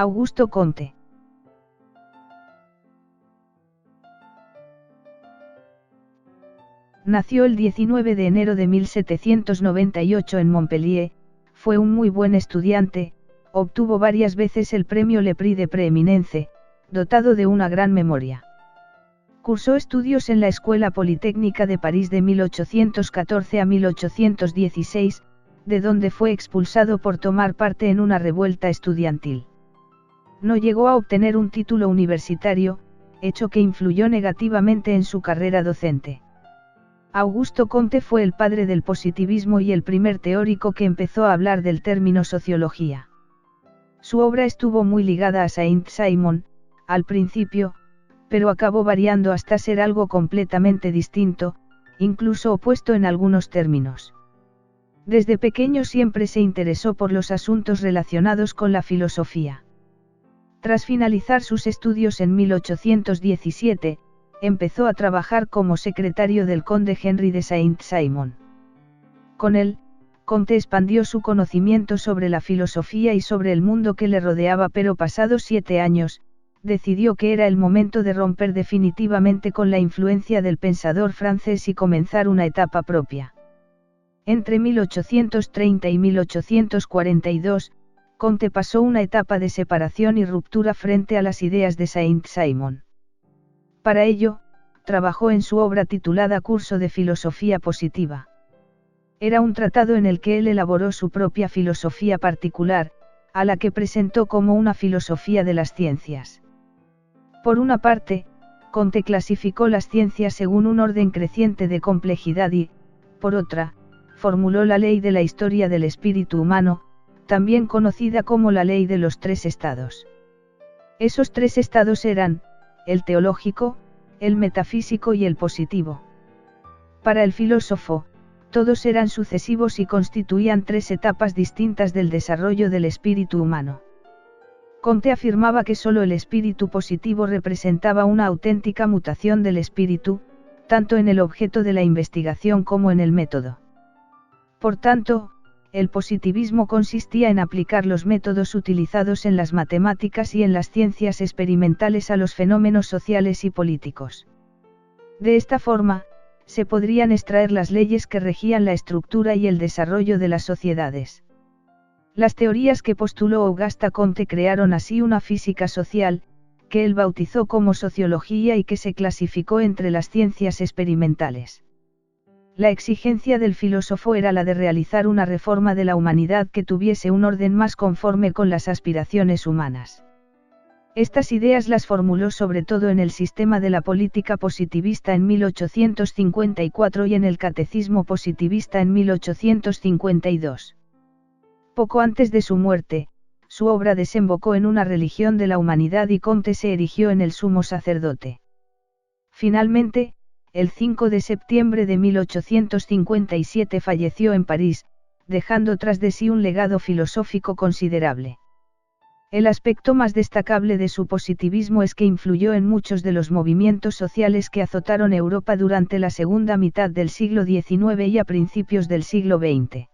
Augusto Comte. Nació el 19 de enero de 1798 en Montpellier, fue un muy buen estudiante, obtuvo varias veces el premio Le Prix de Prééminence, dotado de una gran memoria. Cursó estudios en la Escuela Politécnica de París de 1814 a 1816, de donde fue expulsado por tomar parte en una revuelta estudiantil. No llegó a obtener un título universitario, hecho que influyó negativamente en su carrera docente. Augusto Comte fue el padre del positivismo y el primer teórico que empezó a hablar del término sociología. Su obra estuvo muy ligada a Saint-Simon, al principio, pero acabó variando hasta ser algo completamente distinto, incluso opuesto en algunos términos. Desde pequeño siempre se interesó por los asuntos relacionados con la filosofía. Tras finalizar sus estudios en 1817, empezó a trabajar como secretario del conde Henry de Saint-Simon. Con él, Comte expandió su conocimiento sobre la filosofía y sobre el mundo que le rodeaba, pero pasados 7 años, decidió que era el momento de romper definitivamente con la influencia del pensador francés y comenzar una etapa propia. Entre 1830 y 1842, Comte pasó una etapa de separación y ruptura frente a las ideas de Saint-Simon. Para ello, trabajó en su obra titulada Curso de Filosofía Positiva. Era un tratado en el que él elaboró su propia filosofía particular, a la que presentó como una filosofía de las ciencias. Por una parte, Comte clasificó las ciencias según un orden creciente de complejidad y, por otra, formuló la ley de la historia del espíritu humano, también conocida como la ley de los 3 estados. Esos 3 estados eran, el teológico, el metafísico y el positivo. Para el filósofo, todos eran sucesivos y constituían 3 etapas distintas del desarrollo del espíritu humano. Comte afirmaba que solo el espíritu positivo representaba una auténtica mutación del espíritu, tanto en el objeto de la investigación como en el método. Por tanto, el positivismo consistía en aplicar los métodos utilizados en las matemáticas y en las ciencias experimentales a los fenómenos sociales y políticos. De esta forma, se podrían extraer las leyes que regían la estructura y el desarrollo de las sociedades. Las teorías que postuló Auguste Comte crearon así una física social, que él bautizó como sociología y que se clasificó entre las ciencias experimentales. La exigencia del filósofo era la de realizar una reforma de la humanidad que tuviese un orden más conforme con las aspiraciones humanas. Estas ideas las formuló sobre todo en el sistema de la política positivista en 1854 y en el catecismo positivista en 1852. Poco antes de su muerte, su obra desembocó en una religión de la humanidad y Comte se erigió en el sumo sacerdote. Finalmente, el 5 de septiembre de 1857 falleció en París, dejando tras de sí un legado filosófico considerable. El aspecto más destacable de su positivismo es que influyó en muchos de los movimientos sociales que azotaron Europa durante la segunda mitad del siglo XIX y a principios del siglo XX.